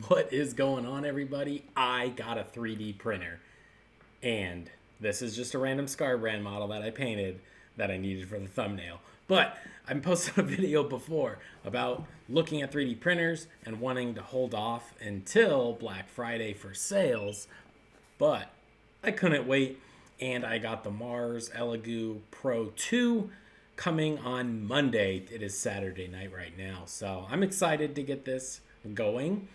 What is going on, everybody? I got a 3D printer, and this is just a random Scar brand model that I painted that I needed for the thumbnail. But I posted a video before about looking at 3D printers and wanting to hold off until Black Friday for sales, but I couldn't wait, and I got the Mars Elegoo Pro 2 coming on Monday. It is Saturday night right now, so I'm excited to get this going.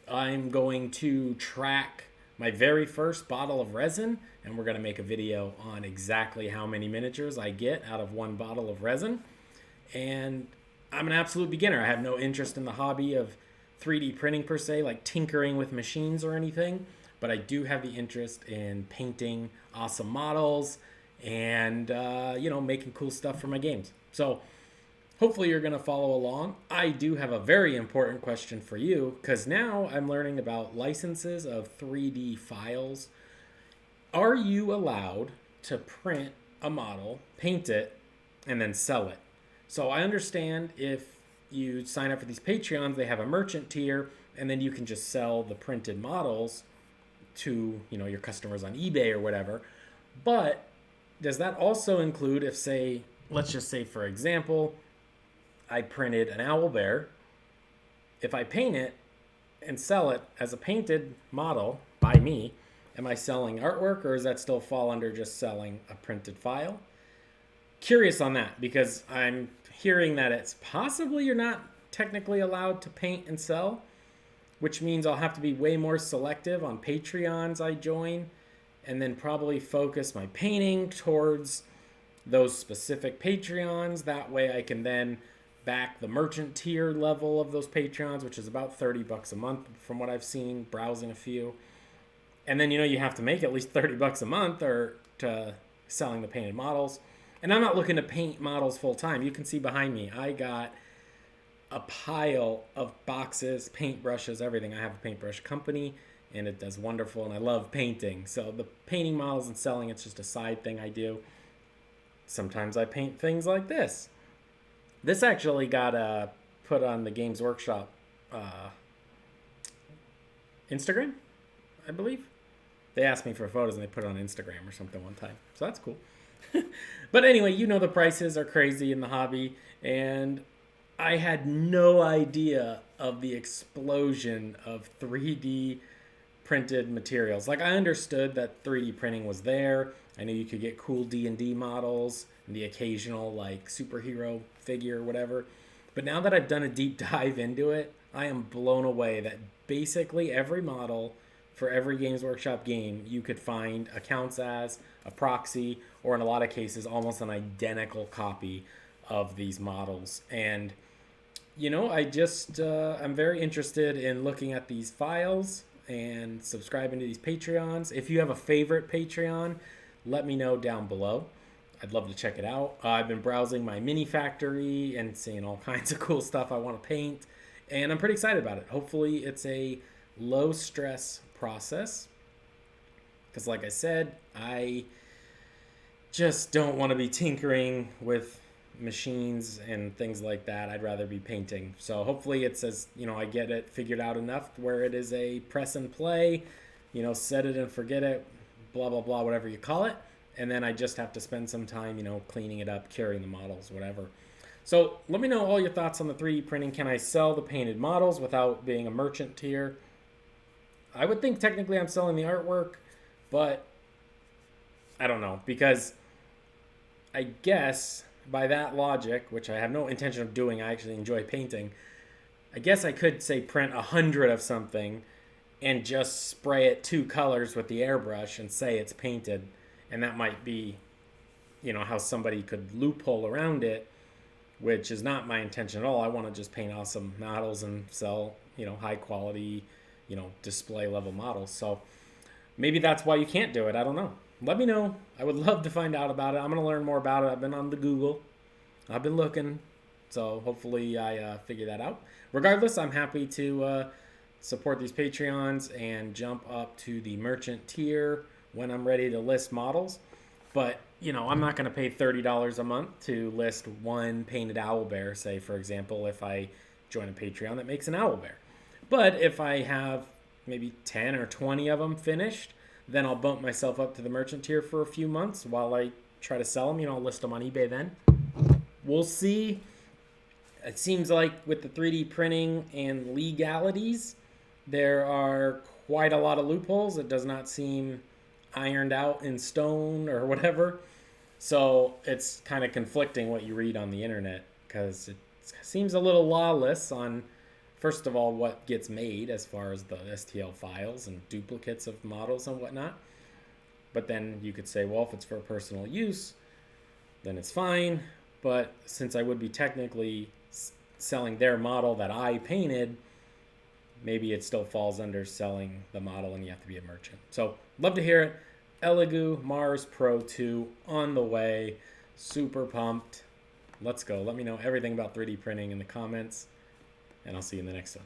I'm going to track my very first bottle of resin, and we're going to make a video on exactly how many miniatures I get out of one bottle of resin. And I'm an absolute beginner. I have no interest in the hobby of 3D printing per se, like tinkering with machines or anything, but I do have the interest in painting awesome models and, making cool stuff for my games. So, hopefully you're going to follow along. I do have a very important question for you because now I'm learning about licenses of 3D files. Are you allowed to print a model, paint it, and then sell it? So I understand if you sign up for these Patreons, they have a merchant tier, and then you can just sell the printed models to, your customers on eBay or whatever. But does that also include if, say, let's just say, for example, I printed an owl bear. If I paint it and sell it as a painted model by me, am I selling artwork, or does that still fall under just selling a printed file? Curious on that because I'm hearing that it's possibly you're not technically allowed to paint and sell, which means I'll have to be way more selective on Patreons I join and then probably focus my painting towards those specific Patreons. That way I can then back the merchant tier level of those Patreons, which is about $30 a month from what I've seen browsing a few. And then you have to make at least $30 a month or to selling the painted models. And I'm not looking to paint models full time. You can see behind me, I got a pile of boxes, paintbrushes, everything. I have a paintbrush company and it does wonderful, and I love painting. So the painting models and selling, it's just a side thing I do. Sometimes I paint things like this. This actually got put on the Games Workshop Instagram, I believe. They asked me for photos and they put it on Instagram or something one time. So that's cool. But anyway, the prices are crazy in the hobby, and I had no idea of the explosion of 3D printed materials. Like, I understood that 3D printing was there. I knew you could get cool D&D models and the occasional like superhero figure or whatever. But now that I've done a deep dive into it, I am blown away that basically every model for every Games Workshop game you could find accounts as a proxy, or in a lot of cases almost an identical copy of these models. And I'm very interested in looking at these files and subscribing to these Patreons. If you have a favorite Patreon, let me know down below. I'd love to check it out. I've been browsing my mini factory and seeing all kinds of cool stuff I want to paint, and I'm pretty excited about it. Hopefully it's a low stress process because, like I said, I just don't want to be tinkering with machines and things like that. I'd rather be painting. So hopefully it says, I get it figured out enough where it is a press and play, set it and forget it, blah, blah, blah, whatever you call it. And then I just have to spend some time, cleaning it up, curing the models, whatever. So let me know all your thoughts on the 3D printing. Can I sell the painted models without being a merchant tier? I would think technically I'm selling the artwork, but I don't know, because I guess by that logic, which I have no intention of doing, I actually enjoy painting, I guess I could say print 100 of something and just spray it 2 colors with the airbrush and say it's painted. And that might be, how somebody could loophole around it, which is not my intention at all. I want to just paint awesome models and sell, high quality, display level models. So maybe that's why you can't do it. I don't know. Let me know. I would love to find out about it. I'm going to learn more about it. I've been on the Google. I've been looking. So hopefully I figure that out. Regardless, I'm happy to support these Patreons and jump up to the merchant tier when I'm ready to list models. But, I'm not going to pay $30 a month to list one painted owl bear, say, for example, if I join a Patreon that makes an owl bear. But if I have maybe 10 or 20 of them finished, then I'll bump myself up to the merchant tier for a few months while I try to sell them. I'll list them on eBay then. We'll see. It seems like with the 3D printing and legalities, there are quite a lot of loopholes. It does not seem ironed out in stone or whatever. So it's kind of conflicting what you read on the internet because it seems a little lawless on, first of all, what gets made as far as the STL files and duplicates of models and whatnot. But then you could say, well, if it's for personal use, then it's fine. But since I would be technically selling their model that I painted, maybe it still falls under selling the model and you have to be a merchant. So love to hear it. Elegoo Mars Pro 2 on the way. Super pumped. Let's go. Let me know everything about 3D printing in the comments, and I'll see you in the next one.